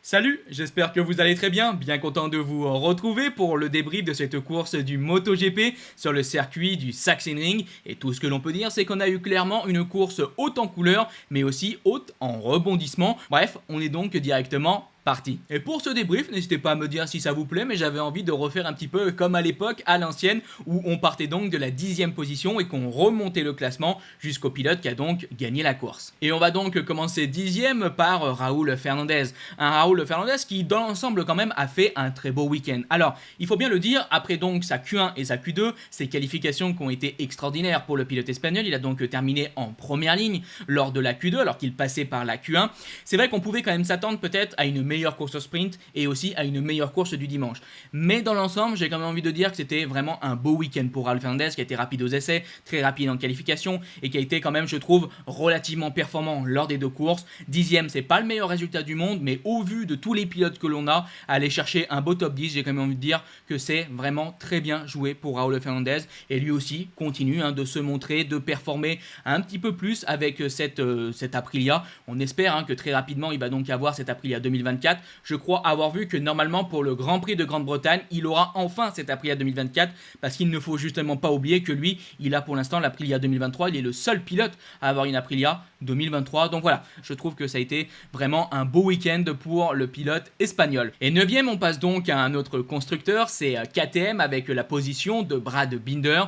Salut, j'espère que vous allez très bien content de vous retrouver pour le débrief de cette course du MotoGP sur le circuit du Sachsenring. Et tout ce que l'on peut dire, c'est qu'on a eu clairement une course haute en couleur, mais aussi haute en rebondissement. Bref, on est donc directement parti. Et pour ce débrief, n'hésitez pas à me dire si ça vous plaît, mais j'avais envie de refaire un petit peu comme à l'époque, à l'ancienne, où on partait donc de la 10e position et qu'on remontait le classement jusqu'au pilote qui a donc gagné la course. Et on va donc commencer 10e par Raúl Fernandez. Un Raúl Fernandez qui, dans l'ensemble, quand même, a fait un très beau week-end. Alors, il faut bien le dire, après donc sa Q1 et sa Q2, ses qualifications qui ont été extraordinaires pour le pilote espagnol, il a donc terminé en première ligne lors de la Q2, alors qu'il passait par la Q1. C'est vrai qu'on pouvait quand même s'attendre peut-être à une meilleure course au sprint et aussi à une meilleure course du dimanche. Mais dans l'ensemble, j'ai quand même envie de dire que c'était vraiment un beau week-end pour Raúl Fernandez, qui a été rapide aux essais, très rapide en qualification et qui a été quand même, je trouve, relativement performant lors des deux courses. 10e, c'est pas le meilleur résultat du monde, mais au vu de tous les pilotes que l'on a, aller chercher un beau top 10, j'ai quand même envie de dire que c'est vraiment très bien joué pour Raúl Fernandez, et lui aussi continue de se montrer, de performer un petit peu plus avec cette Aprilia. On espère que très rapidement il va donc avoir cette Aprilia 2024. Je crois avoir vu que normalement pour le Grand Prix de Grande-Bretagne, il aura enfin cette Aprilia 2024, parce qu'il ne faut justement pas oublier que lui, il a pour l'instant l'Aprilia 2023, il est le seul pilote à avoir une Aprilia 2023. Donc voilà, je trouve que ça a été vraiment un beau week-end pour le pilote espagnol. Et 9e, on passe donc à un autre constructeur, c'est KTM avec la position de Brad Binder.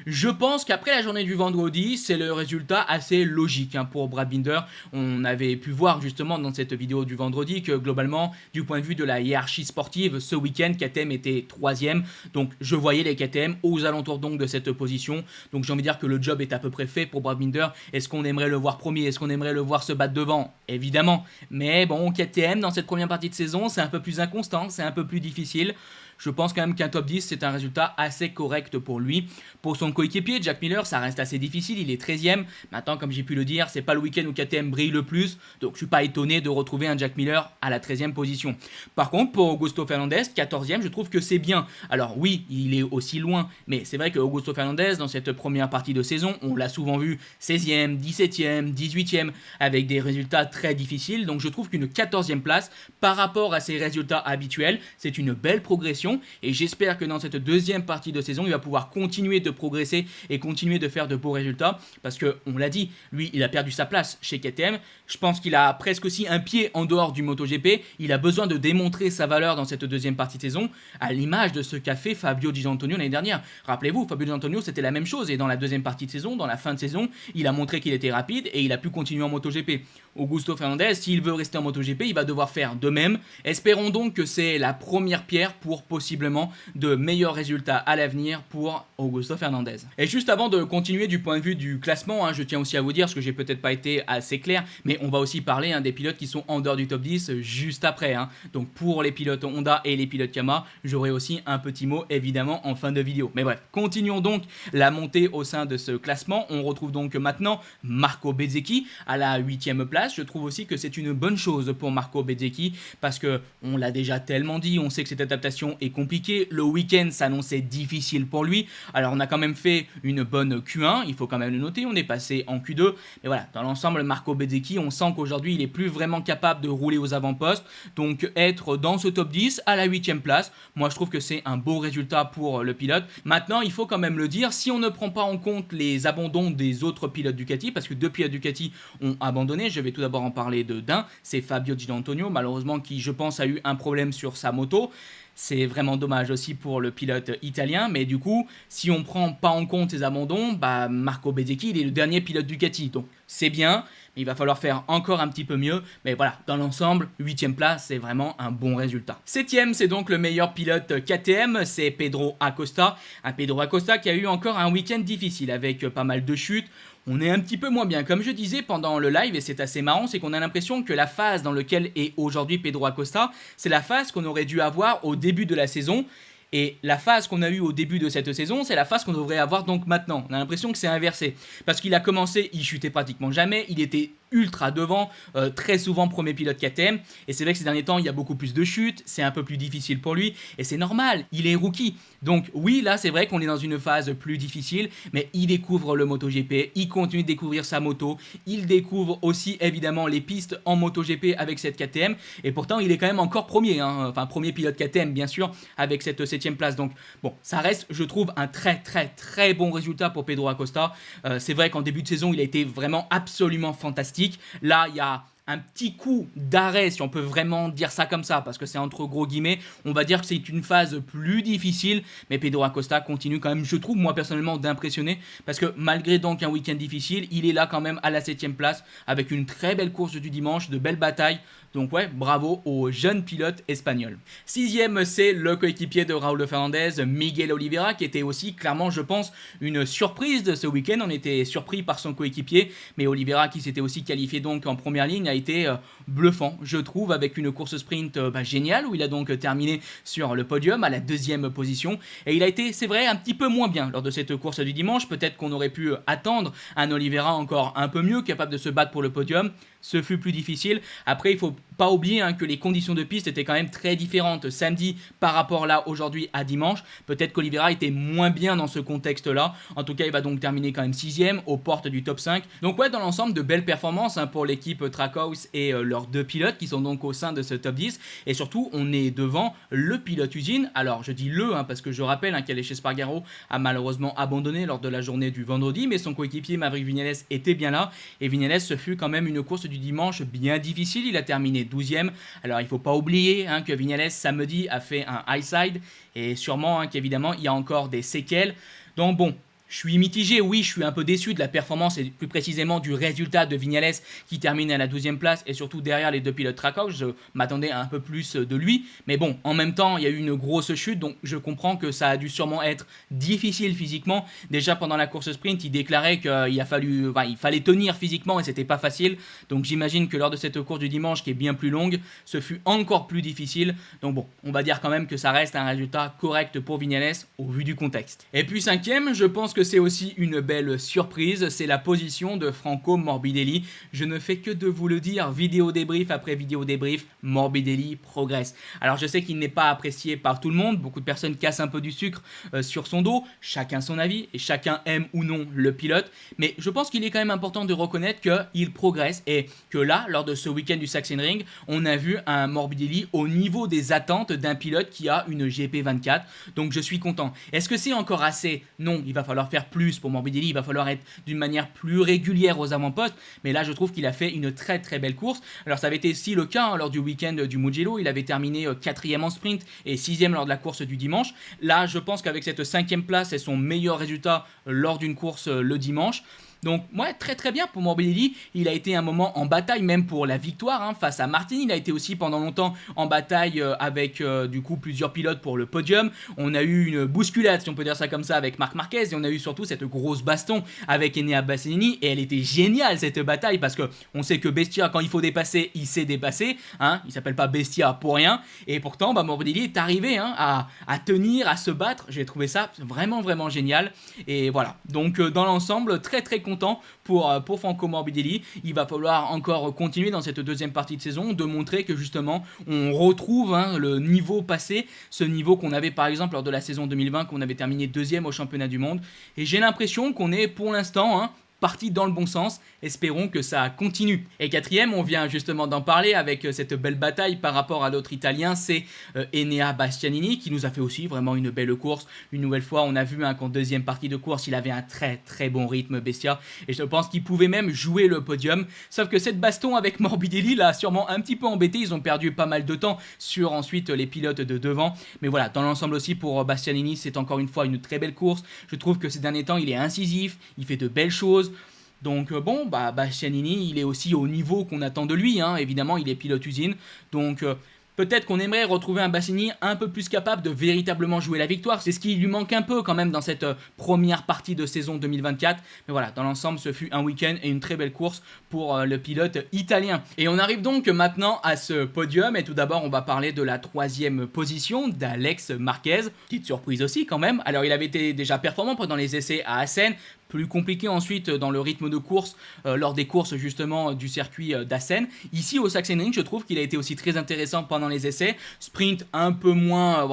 Je pense qu'après la journée du vendredi, c'est le résultat assez logique pour Brad Binder. On avait pu voir justement dans cette vidéo du vendredi que globalement, du point de vue de la hiérarchie sportive, ce week-end, KTM était 3e. Donc je voyais les KTM aux alentours donc de cette position. Donc j'ai envie de dire que le job est à peu près fait pour Brad Binder. Est-ce qu'on aimerait le voir premier? Est-ce qu'on aimerait le voir se battre devant? Évidemment. Mais bon, KTM dans cette première partie de saison, c'est un peu plus inconstant, c'est un peu plus difficile. Je pense quand même qu'un top 10, c'est un résultat assez correct pour lui. Pour son coéquipier, Jack Miller, ça reste assez difficile, il est 13e. Maintenant, comme j'ai pu le dire, c'est pas le week-end où KTM brille le plus, donc je suis pas étonné de retrouver un Jack Miller à la 13e position. Par contre, pour Augusto Fernandez, 14e, je trouve que c'est bien. Alors oui, il est aussi loin, mais c'est vrai que Augusto Fernandez, dans cette première partie de saison, on l'a souvent vu 16e, 17e, 18e, avec des résultats très difficiles. Donc je trouve qu'une 14e place, par rapport à ses résultats habituels, c'est une belle progression. Et j'espère que dans cette deuxième partie de saison, il va pouvoir continuer de progresser et continuer de faire de beaux résultats, parce que on l'a dit, lui, il a perdu sa place chez KTM. Je pense qu'il a presque aussi un pied en dehors du MotoGP. Il a besoin de démontrer sa valeur dans cette deuxième partie de saison, à l'image de ce qu'a fait Fabio Di Giannantonio l'année dernière. Rappelez-vous, Fabio Di Giannantonio, c'était la même chose, et dans la deuxième partie de saison, dans la fin de saison, il a montré qu'il était rapide et il a pu continuer en MotoGP. Augusto Fernandez, s'il veut rester en MotoGP, il va devoir faire de même. Espérons donc que c'est la première pierre pour possiblement de meilleurs résultats à l'avenir pour Augusto Fernandez. Et juste avant de continuer du point de vue du classement, je tiens aussi à vous dire, parce que j'ai peut-être pas été assez clair, mais on va aussi parler des pilotes qui sont en dehors du top 10 juste après. Donc pour les pilotes Honda et les pilotes Yamaha, j'aurai aussi un petit mot évidemment en fin de vidéo. Mais bref, continuons donc la montée au sein de ce classement. On retrouve donc maintenant Marco Bezzecchi à la 8e place. Je trouve aussi que c'est une bonne chose pour Marco Bezzecchi, parce que on l'a déjà tellement dit, on sait que cette adaptation est compliquée. Le week-end s'annonçait difficile pour lui. Alors on a quand même fait une bonne Q1, il faut quand même le noter, on est passé en Q2. Mais voilà, dans l'ensemble, Marco Bezzecchi, on sent qu'aujourd'hui il est plus vraiment capable de rouler aux avant-postes. Donc être dans ce top 10 à la 8e place, moi je trouve que c'est un beau résultat pour le pilote. Maintenant, il faut quand même le dire, si on ne prend pas en compte les abandons des autres pilotes Ducati, parce que deux pilotes Ducati ont abandonné, je vais tout d'abord en parler d'un, c'est Fabio Di Giannantonio, malheureusement qui je pense a eu un problème sur sa moto. C'est vraiment dommage aussi pour le pilote italien, mais du coup, si on prend pas en compte ces abandons, Marco Bezzecchi, il est le dernier pilote Ducati, donc c'est bien, mais il va falloir faire encore un petit peu mieux. Mais voilà, dans l'ensemble, 8e place, c'est vraiment un bon résultat. 7e, c'est donc le meilleur pilote KTM, c'est Pedro Acosta. Un Pedro Acosta qui a eu encore un week-end difficile avec pas mal de chutes. On est un petit peu moins bien. Comme je disais pendant le live, et c'est assez marrant, c'est qu'on a l'impression que la phase dans laquelle est aujourd'hui Pedro Acosta, c'est la phase qu'on aurait dû avoir au début de la saison. Et la phase qu'on a eue au début de cette saison, c'est la phase qu'on devrait avoir donc maintenant. On a l'impression que c'est inversé. Parce qu'il a commencé, il chutait pratiquement jamais, il était ultra devant, très souvent premier pilote KTM, et c'est vrai que ces derniers temps il y a beaucoup plus de chutes, c'est un peu plus difficile pour lui, et c'est normal, il est rookie. Donc oui, là c'est vrai qu'on est dans une phase plus difficile, mais il découvre le MotoGP, il continue de découvrir sa moto, il découvre aussi évidemment les pistes en MotoGP avec cette KTM, et pourtant il est quand même encore premier, hein, enfin premier pilote KTM bien sûr, avec cette 7ème place. Donc bon, ça reste, je trouve, un très bon résultat pour Pedro Acosta. C'est vrai qu'en début de saison, il a été vraiment absolument fantastique. Là, il y a un petit coup d'arrêt, si on peut vraiment dire ça comme ça, parce que c'est entre gros guillemets, on va dire que c'est une phase plus difficile, mais Pedro Acosta continue quand même, je trouve, moi personnellement, d'impressionner, parce que malgré donc un week-end difficile, il est là quand même à la 7ème place, avec une très belle course du dimanche, de belles batailles. Donc ouais, bravo au jeune pilote espagnol. 6ème, c'est le coéquipier de Raúl Fernandez, Miguel Oliveira, qui était aussi clairement, je pense, une surprise de ce week-end. On était surpris par son coéquipier, mais Oliveira, qui s'était aussi qualifié donc en première ligne, a été bluffant, je trouve, avec une course sprint géniale, où il a donc terminé sur le podium à la 2ème position. Et il a été, c'est vrai, un petit peu moins bien lors de cette course du dimanche. Peut-être qu'on aurait pu attendre un Oliveira encore un peu mieux, capable de se battre pour le podium. Ce fut plus difficile. Après, il ne faut pas oublier que les conditions de piste étaient quand même très différentes samedi par rapport là aujourd'hui à dimanche. Peut-être qu'Oliveira était moins bien dans ce contexte-là. En tout cas, il va donc terminer quand même 6ème aux portes du top 5. Donc ouais, dans l'ensemble, de belles performances pour l'équipe Trackhouse et leurs 2 pilotes qui sont donc au sein de ce top 10. Et surtout, on est devant le pilote usine. Alors, je dis le parce que je rappelle qu'Aleix Espargaro a malheureusement abandonné lors de la journée du vendredi, mais son coéquipier Maverick Viñales était bien là. Et Viñales, ce fut quand même une course du dimanche bien difficile, il a terminé 12ème. Alors il ne faut pas oublier que Viñales samedi a fait un high side et sûrement qu'évidemment il y a encore des séquelles. Donc bon, je suis mitigé, oui, je suis un peu déçu de la performance et plus précisément du résultat de Viñales qui termine à la 12ème place et surtout derrière les 2 pilotes Trackhouse. Je m'attendais à un peu plus de lui, mais bon, en même temps, il y a eu une grosse chute, donc je comprends que ça a dû sûrement être difficile physiquement. Déjà pendant la course sprint, il déclarait qu'il fallait tenir physiquement et c'était pas facile. Donc j'imagine que lors de cette course du dimanche qui est bien plus longue, ce fut encore plus difficile. Donc bon, on va dire quand même que ça reste un résultat correct pour Viñales au vu du contexte. Et puis 5ème, je pense que c'est aussi une belle surprise, c'est la position de Franco Morbidelli. Je ne fais que de vous le dire, vidéo débrief après vidéo débrief, Morbidelli progresse. Alors je sais qu'il n'est pas apprécié par tout le monde, beaucoup de personnes cassent un peu du sucre sur son dos, chacun son avis et chacun aime ou non le pilote, mais je pense qu'il est quand même important de reconnaître qu'il progresse et que là, lors de ce week-end du Sachsenring, on a vu un Morbidelli au niveau des attentes d'un pilote qui a une GP24, donc je suis content. Est-ce que c'est encore assez? Non, il va falloir faire plus pour Morbidelli, il va falloir être d'une manière plus régulière aux avant-postes, mais là je trouve qu'il a fait une très belle course. Alors ça avait été aussi le cas lors du week-end du Mugello, il avait terminé 4ème en sprint et 6ème lors de la course du dimanche. Là je pense qu'avec cette 5ème place, c'est son meilleur résultat lors d'une course le dimanche. Donc ouais, très bien pour Morbidelli, il a été un moment en bataille même pour la victoire face à Martin, il a été aussi pendant longtemps en bataille avec du coup plusieurs pilotes pour le podium. On a eu une bousculade, si on peut dire ça comme ça, avec Marc Marquez et on a eu surtout cette grosse baston avec Enea Bastianini et elle était géniale cette bataille parce que on sait que Bestia quand il faut dépasser, il sait dépasser, il s'appelle pas Bestia pour rien et pourtant Morbidelli est arrivé à tenir, à se battre. J'ai trouvé ça vraiment génial et voilà, donc dans l'ensemble très content pour Franco Morbidelli. Il va falloir encore continuer dans cette 2ème partie de saison, de montrer que justement on retrouve le niveau passé, ce niveau qu'on avait par exemple lors de la saison 2020, qu'on avait terminé 2ème au championnat du monde. Et j'ai l'impression qu'on est pour l'instant parti dans le bon sens, espérons que ça continue. Et 4ème, on vient justement d'en parler avec cette belle bataille par rapport à l'autre italien, c'est Enea Bastianini qui nous a fait aussi vraiment une belle course. Une nouvelle fois, on a vu qu'en 2ème partie de course, il avait un très bon rythme Bestia et je pense qu'il pouvait même jouer le podium. Sauf que cette baston avec Morbidelli l'a sûrement un petit peu embêté, ils ont perdu pas mal de temps sur ensuite les pilotes de devant. Mais voilà, dans l'ensemble aussi pour Bastianini, c'est encore une fois une très belle course. Je trouve que ces derniers temps, il est incisif, il fait de belles choses. Donc bon, Bastianini, il est aussi au niveau qu'on attend de lui, évidemment il est pilote usine, donc peut-être qu'on aimerait retrouver un Bastianini un peu plus capable de véritablement jouer la victoire. C'est ce qui lui manque un peu quand même dans cette première partie de saison 2024. Mais voilà, dans l'ensemble, ce fut un week-end et une très belle course pour le pilote italien. Et on arrive donc maintenant à ce podium. Et tout d'abord, on va parler de la 3ème position d'Alex Marquez. Petite surprise aussi quand même. Alors, il avait été déjà performant pendant les essais à Assen. plus compliqué ensuite dans le rythme de course lors des courses justement du circuit d'Assen. Ici au Sachsenring, je trouve qu'il a été aussi très intéressant pendant les essais. Sprint un peu moins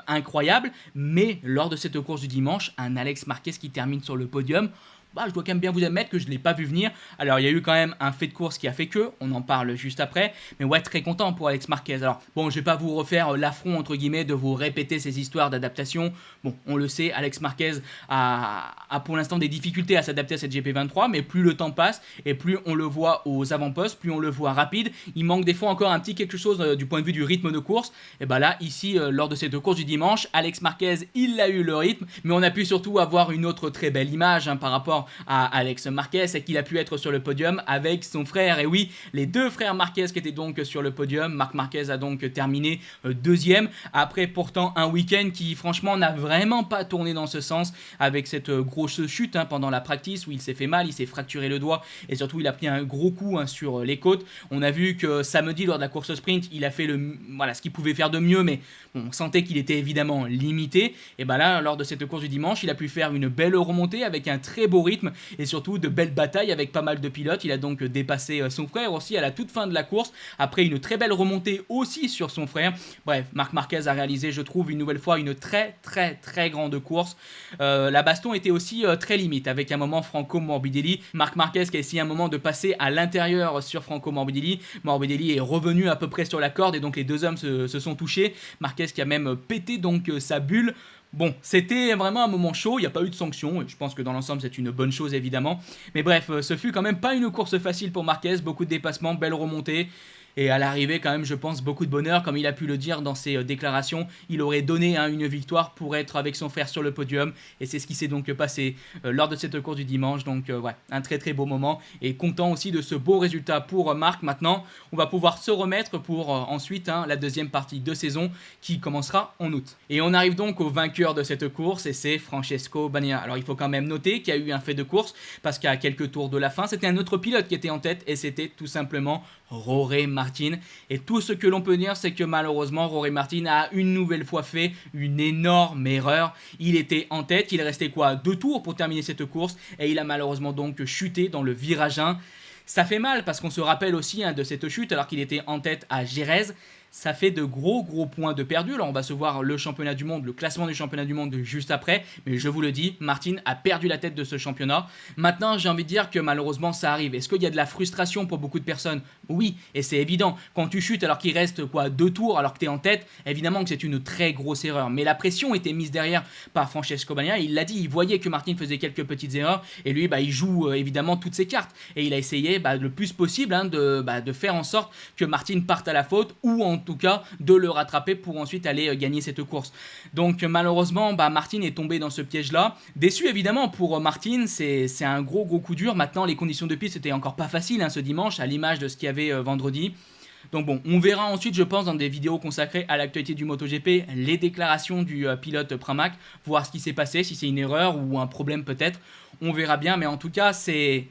incroyable, mais lors de cette course du dimanche, un Alex Marquez qui termine sur le podium. Bah, je dois quand même bien vous admettre que je ne l'ai pas vu venir. Alors, il y a eu quand même un fait de course qui a fait que, on en parle juste après. Mais ouais, très content pour Alex Marquez. Alors, bon, je ne vais pas vous refaire l'affront, entre guillemets, de vous répéter ces histoires d'adaptation. Bon, on le sait, Alex Marquez a pour l'instant des difficultés à s'adapter à cette GP23, mais plus le temps passe et plus on le voit aux avant-postes, plus on le voit rapide. Il manque des fois encore un petit quelque chose du point de vue du rythme de course. Et bah là, ici, lors de cette course du dimanche, Alex Marquez, il a eu le rythme, mais on a pu surtout avoir une autre très belle image par rapport à Alex Marquez, c'est qu'il a pu être sur le podium avec son frère. Et oui, les deux frères Marquez qui étaient donc sur le podium. Marc Marquez a donc terminé deuxième, après pourtant un week-end qui franchement n'a vraiment pas tourné dans ce sens, avec cette grosse chute pendant la practice où il s'est fait mal, il s'est fracturé le doigt et surtout il a pris un gros coup sur les côtes. On a vu que samedi lors de la course sprint, il a fait ce qu'il pouvait faire de mieux, mais on sentait qu'il était évidemment limité. Et bah là, lors de cette course du dimanche, il a pu faire une belle remontée avec un très beau rythme et surtout de belles batailles avec pas mal de pilotes. Il a donc dépassé son frère aussi à la toute fin de la course, après une très belle remontée aussi sur son frère. Bref, Marc Marquez a réalisé, je trouve, une nouvelle fois une très grande course. La baston était aussi très limite, avec un moment Franco Morbidelli. Marc Marquez qui a essayé un moment de passer à l'intérieur sur Franco Morbidelli. Morbidelli est revenu à peu près sur la corde et donc les deux hommes se sont touchés. Marquez qui a même pété donc sa bulle. Bon, c'était vraiment un moment chaud, il n'y a pas eu de sanction, et je pense que dans l'ensemble c'est une bonne chose évidemment. Mais bref, ce fut quand même pas une course facile pour Marquez, beaucoup de dépassements, belle remontée. Et à l'arrivée, quand même, je pense, beaucoup de bonheur. Comme il a pu le dire dans ses déclarations, il aurait donné une victoire pour être avec son frère sur le podium. Et c'est ce qui s'est donc passé lors de cette course du dimanche. Donc, ouais, un très beau moment. Et content aussi de ce beau résultat pour Marc. Maintenant, on va pouvoir se remettre pour ensuite la deuxième partie de saison qui commencera en août. Et on arrive donc au vainqueur de cette course et c'est Francesco Bagnaia. Alors, il faut quand même noter qu'il y a eu un fait de course parce qu'à quelques tours de la fin, c'était un autre pilote qui était en tête et c'était tout simplement Jorge Martin. Et tout ce que l'on peut dire, c'est que malheureusement, Jorge Martin a une nouvelle fois fait une énorme erreur. Il était en tête, il restait 2 tours pour terminer cette course et il a malheureusement donc chuté dans le virage 1. Ça fait mal parce qu'on se rappelle aussi de cette chute alors qu'il était en tête à Jerez. Ça fait de gros points de perdu. Alors on va se voir le championnat du monde, le classement du championnat du monde juste après. Mais je vous le dis, Martin a perdu la tête de ce championnat. Maintenant, j'ai envie de dire que malheureusement, ça arrive. Est-ce qu'il y a de la frustration pour beaucoup de personnes? Oui, et c'est évident. Quand tu chutes alors qu'il reste 2 tours alors que tu es en tête, évidemment que c'est une très grosse erreur. Mais la pression était mise derrière par Francesco Bagnaia. Il l'a dit, il voyait que Martin faisait quelques petites erreurs. Et lui, il joue évidemment toutes ses cartes. Et il a essayé le plus possible de faire en sorte que Martin parte à la faute ou en tout cas de le rattraper pour ensuite aller gagner cette course. Donc malheureusement Martin est tombé dans ce piège là. Déçu évidemment pour Martin, c'est un gros coup dur. Maintenant les conditions de piste c'était encore pas facile ce dimanche à l'image de ce qu'il y avait vendredi. Donc bon, on verra ensuite, je pense, dans des vidéos consacrées à l'actualité du MotoGP, les déclarations du pilote Pramac, voir ce qui s'est passé, si c'est une erreur ou un problème peut-être. On verra bien, mais en tout cas, c'est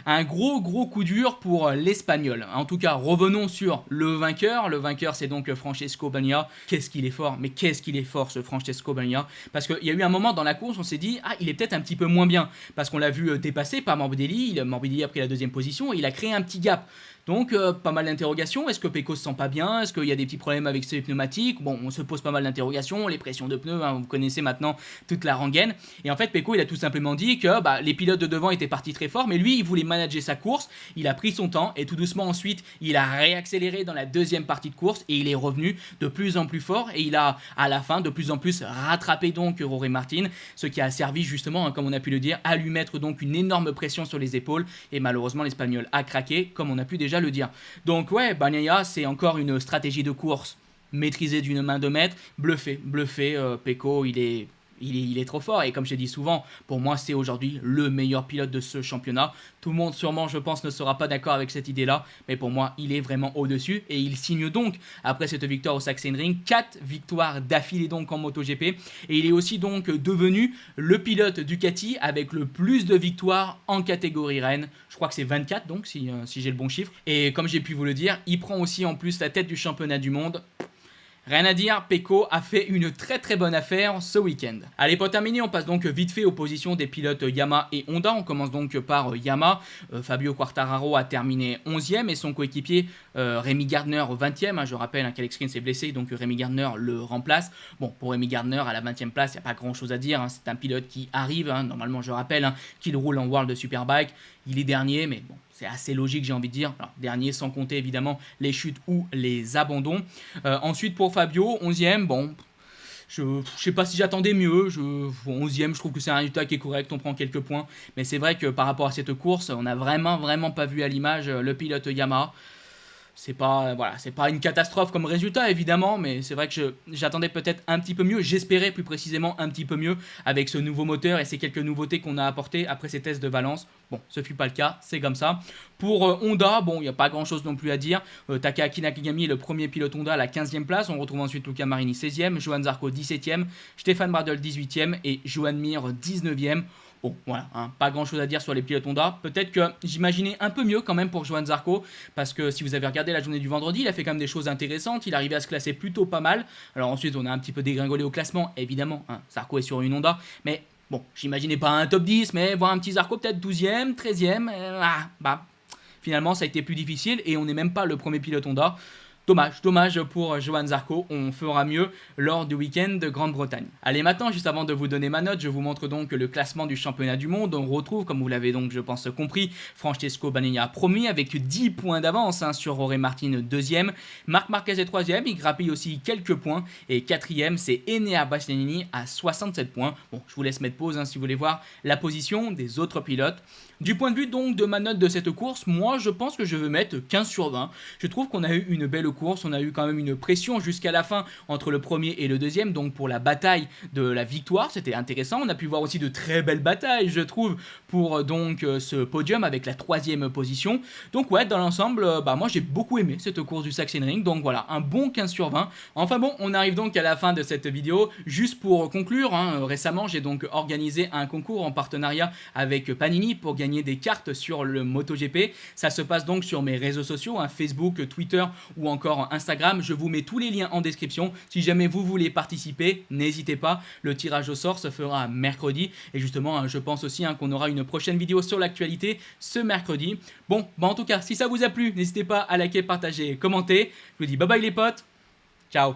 un gros coup dur pour l'Espagnol. En tout cas, revenons sur le vainqueur. Le vainqueur, c'est donc Francesco Bagnaia. Qu'est-ce qu'il est fort, mais qu'est-ce qu'il est fort ce Francesco Bagnaia. Parce qu'il y a eu un moment dans la course, on s'est dit, il est peut-être un petit peu moins bien. Parce qu'on l'a vu dépasser par Morbidelli. Morbidelli a pris la deuxième position et il a créé un petit gap. Donc, pas mal d'interrogations. Est-ce que Pecco se sent pas bien? Est-ce qu'il y a des petits problèmes avec ses pneumatiques? Bon, on se pose pas mal d'interrogations. Les pressions de pneus, vous connaissez maintenant toute la rengaine. Et en fait, Pecco, il a tout simplement dit que les pilotes de devant étaient partis très fort, mais lui, il voulait manager sa course. Il a pris son temps et tout doucement ensuite, il a réaccéléré dans la deuxième partie de course et il est revenu de plus en plus fort et il a, à la fin, de plus en plus rattrapé donc Jorge Martin, ce qui a servi justement, comme on a pu le dire, à lui mettre donc une énorme pression sur les épaules. Et malheureusement, l'Espagnol a craqué, comme on a pu déjà le dire. Donc ouais, Bagnaia, c'est encore une stratégie de course maîtrisée d'une main de maître. Bluffé, Pecco, il est trop fort et comme je l'ai dit souvent, pour moi c'est aujourd'hui le meilleur pilote de ce championnat. Tout le monde sûrement je pense ne sera pas d'accord avec cette idée là, mais pour moi il est vraiment au-dessus et il signe donc après cette victoire au Sachsenring 4 victoires d'affilée donc en MotoGP et il est aussi donc devenu le pilote Ducati avec le plus de victoires en catégorie reine. Je crois que c'est 24 donc si j'ai le bon chiffre et comme j'ai pu vous le dire, il prend aussi en plus la tête du championnat du monde. Rien à dire, Pecco a fait une très bonne affaire ce week-end. Allez, pour terminer, on passe donc vite fait aux positions des pilotes Yamaha et Honda. On commence donc par Yamaha. Fabio Quartararo a terminé 11e et son coéquipier Rémi Gardner 20e. Je rappelle qu'Alex Rins est blessé, donc Rémi Gardner le remplace. Bon, pour Rémi Gardner, à la 20e place, il n'y a pas grand chose à dire. C'est un pilote qui arrive. Normalement, je rappelle qu'il roule en World Superbike. Il est dernier, mais bon, c'est assez logique, j'ai envie de dire. Alors, dernier sans compter évidemment les chutes ou les abandons. Ensuite, pour Fabio, 11e, bon, je sais pas si j'attendais mieux. 11e, je trouve que c'est un résultat qui est correct, on prend quelques points. Mais c'est vrai que par rapport à cette course, on n'a vraiment pas vu à l'image le pilote Yamaha. C'est pas une catastrophe comme résultat évidemment, mais c'est vrai que j'attendais peut-être un petit peu mieux, j'espérais plus précisément un petit peu mieux avec ce nouveau moteur et ces quelques nouveautés qu'on a apportées après ces tests de Valence. Bon, ce fut pas le cas, c'est comme ça. Pour Honda, bon, il n'y a pas grand chose non plus à dire. Takahaki Nakagami est le premier pilote Honda à la 15e place. On retrouve ensuite Luca Marini 16e, Johann Zarco 17e, Stéphane Bradl 18e et Joan Mir 19e. Bon, voilà, pas grand chose à dire sur les pilotes Honda. Peut-être que j'imaginais un peu mieux quand même pour Johann Zarco, parce que si vous avez regardé la journée du vendredi, il a fait quand même des choses intéressantes. Il arrivait à se classer plutôt pas mal. Alors ensuite, on a un petit peu dégringolé au classement, évidemment. Zarco est sur une Honda, mais bon, j'imaginais pas un top 10, mais voir un petit Zarco peut-être 12e, 13e. Finalement, ça a été plus difficile et on n'est même pas le premier pilote Honda. Dommage pour Johann Zarco, on fera mieux lors du week-end de Grande-Bretagne. Allez, maintenant, juste avant de vous donner ma note, je vous montre donc le classement du championnat du monde. On retrouve, comme vous l'avez donc je pense compris, Francesco Bagnaia premier avec 10 points d'avance sur Jorge Martin 2e. Marc Marquez est 3e, il grappille aussi quelques points. Et 4e, c'est Enea Bastianini à 67 points. Bon, je vous laisse mettre pause si vous voulez voir la position des autres pilotes. Du point de vue donc de ma note de cette course, moi je pense que je veux mettre 15 sur 20. Je trouve qu'on a eu une belle course, on a eu quand même une pression jusqu'à la fin entre le premier et le deuxième, donc pour la bataille de la victoire, c'était intéressant. On a pu voir aussi de très belles batailles, je trouve, pour donc ce podium avec la 3e position. Donc ouais, dans l'ensemble, moi j'ai beaucoup aimé cette course du Sachsenring, donc voilà, un bon 15 sur 20. Enfin bon, on arrive donc à la fin de cette vidéo. Juste pour conclure, récemment j'ai donc organisé un concours en partenariat avec Panini pour gagner des cartes sur le MotoGP. Ça se passe donc sur mes réseaux sociaux, Facebook, Twitter ou encore Instagram. Je vous mets tous les liens en description. Si jamais vous voulez participer, n'hésitez pas. Le tirage au sort se fera mercredi. Et justement, je pense aussi qu'on aura une prochaine vidéo sur l'actualité ce mercredi. Bon, en tout cas, si ça vous a plu, n'hésitez pas à liker, partager, commenter. Je vous dis bye bye les potes. Ciao.